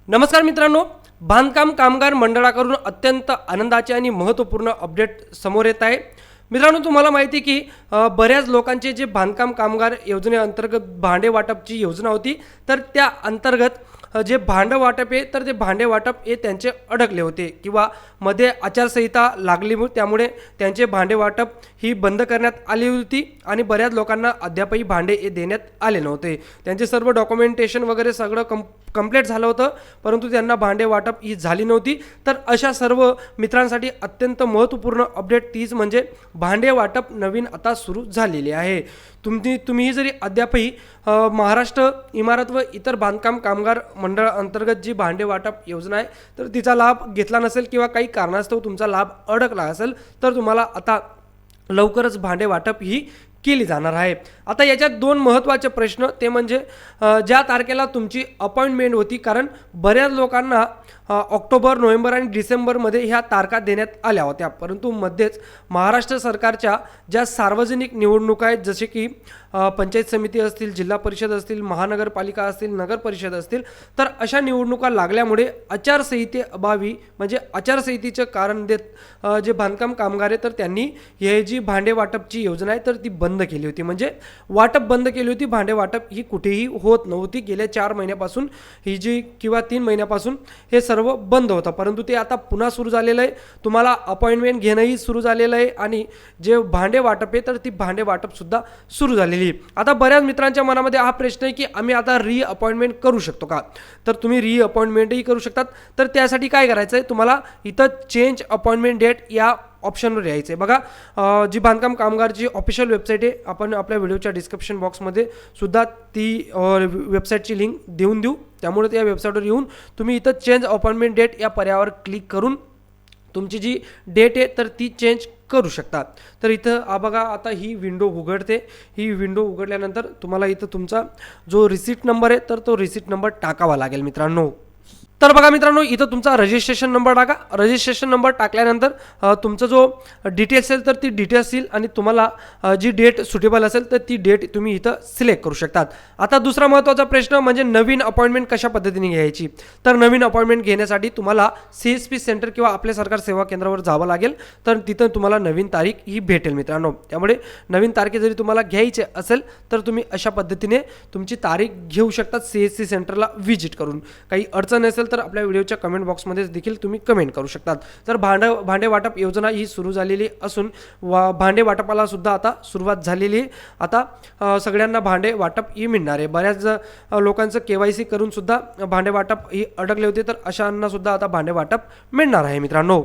नमस्कार मित्रांनो, बांधकाम कामगार मंडळाकडून अत्यंत आनंदाचे आणि महत्त्वपूर्ण अपडेट समोर येत आहे. मित्रांनो, तुम्हाला माहिती आहे की बऱ्याच लोकांचे जे बांधकाम कामगार योजनेअंतर्गत भांडे वाटपची योजना होती, तर त्या अंतर्गत जे भांडं वाटप आहे तर ते भांडे वाटप हे त्यांचे अडकले होते किंवा मध्ये आचारसंहिता लागली, त्यामुळे त्यांचे भांडे वाटप ही बंद करण्यात आली होती आणि बऱ्याच लोकांना अद्यापही भांडे हे देण्यात आले नव्हते. त्यांचे सर्व डॉक्युमेंटेशन वगैरे सगळं कंप्लीट झालं होतं, परंतु त्यांना भांडे वाटप ही झाली नव्हती. तर अशा सर्व मित्रांसाठी अत्यंत महत्त्वपूर्ण अपडेट तीच म्हणजे भांडे वाटप नवीन आता सुरू झालेली आहे. तुम्ही जरी अद्यापही महाराष्ट्र इमारत व इतर बांधकाम कामगार मंडळ अंतर्गत जी भांडे वाटप योजना आहे तर तिचा लाभ घेतला नसेल किंवा काही कारणास्तव तुमचा लाभ अडकला असेल, तर तुम्हाला आता लवकरच भांडे वाटप ही केली जाणार आहे. आता याच्यात दोन महत्त्वाचे प्रश्न, ते म्हणजे ज्या तारखेला तुमची अपॉइंटमेंट होती, कारण बऱ्याच लोकांना ऑक्टोबर, नोव्हेंबर आणि डिसेंबरमध्ये ह्या तारखा देण्यात आल्या होत्या, परंतु मध्येच महाराष्ट्र सरकारच्या ज्या सार्वजनिक निवडणुका आहेत, जसे की पंचायत समिती असतील, जिल्हा परिषद असतील, महानगरपालिका असतील, नगर परिषद असतील, तर अशा निवडणुका लागल्यामुळे आचारसंहितेअभावी म्हणजे आचारसंहितेचं कारण देत जे बांधकाम कामगार आहे तर त्यांनी हे जी भांडे वाटपची योजना आहे तर ती बंद केली होती. म्हणजे वाटप बंद केली होती. भांडे वाटप ही कुठेही होत नव्हती. गेल्या 4 महिन्यापासून ही जी किंवा 3 महिन्यापासून हे सर्व बंद होतं, परंतु ते आता पुन्हा सुरू झालेलं आहे. तुम्हाला अपॉइंटमेंट घेणंही सुरू झालेलं आहे आणि जे भांडे वाटप आहे तर ती भांडे वाटपसुद्धा सुरू झालेली. आता बऱ्याच मित्रांच्या मनामध्ये हा प्रश्न आहे की आम्ही आता अपॉइंटमेंट करू शकतो का? तर तुम्ही अपॉइंटमेंटही करू शकतात. तर त्यासाठी काय करायचं आहे, तुम्हाला इथं चेंज अपॉइंटमेंट डेट या ऑप्शनवर यायचं आहे. बघा, जी बांधकाम कामगारची ऑफिशियल वेबसाईट आहे, आपण आपल्या व्हिडिओच्या डिस्क्रिप्शन बॉक्समध्ये सुद्धा ती वेबसाईटची लिंक देऊन देऊ. त्यामुळे त्या वेबसाईटवर येऊन तुम्ही इथं चेंज अपॉइंटमेंट डेट या पर्यायावर क्लिक करून तुमची जी डेट आहे तर ती चेंज करू शकतात. तर इथं बघा, आता ही विंडो उघडते. ही विंडो उघडल्यानंतर तुम्हाला इथं तुमचा जो रिसीट नंबर आहे तर तो रिसीट नंबर टाकावा लागेल मित्रांनो. तर बघा मित्रांनो, इथं तुमचा रजिस्ट्रेशन नंबर टाका. रजिस्ट्रेशन नंबर टाकल्यानंतर तुमचं जो डिटेल्स असेल तर ती डिटेल्स येईल आणि तुम्हाला जी डेट सुटेबल असेल तर ती डेट तुम्ही इथं सिलेक्ट करू शकतात. आता दुसरा महत्त्वाचा प्रश्न म्हणजे नवीन अपॉइंटमेंट कशा पद्धतीने घ्यायची. तर नवीन अपॉइंटमेंट घेण्यासाठी तुम्हाला CSP सेंटर किंवा आपल्या सरकार सेवा केंद्रावर जावं लागेल. तर तिथं तुम्हाला नवीन तारीख ही भेटेल मित्रांनो. त्यामुळे नवीन तारखे जरी तुम्हाला घ्यायचे असेल तर तुम्ही अशा पद्धतीने तुमची तारीख घेऊ शकतात CSC सेंटरला व्हिजिट करून. काही अडचण असेल तर आपल्या व्हिडिओच्या कमेंट बॉक्समध्ये देखील तुम्ही कमेंट करू शकतात. तर भांडे वाटप योजना ही सुरू झालेली असून भांडे वाटपाला सुद्धा आता सुरुवात झालेली आहे. आता सगळ्यांना भांडे वाटप ही मिळणार आहे. बऱ्याच लोकांचं KYC करून सुद्धा भांडे वाटप ही अडकले होते, तर अशांना सुद्धा आता भांडे वाटप मिळणार आहे मित्रांनो.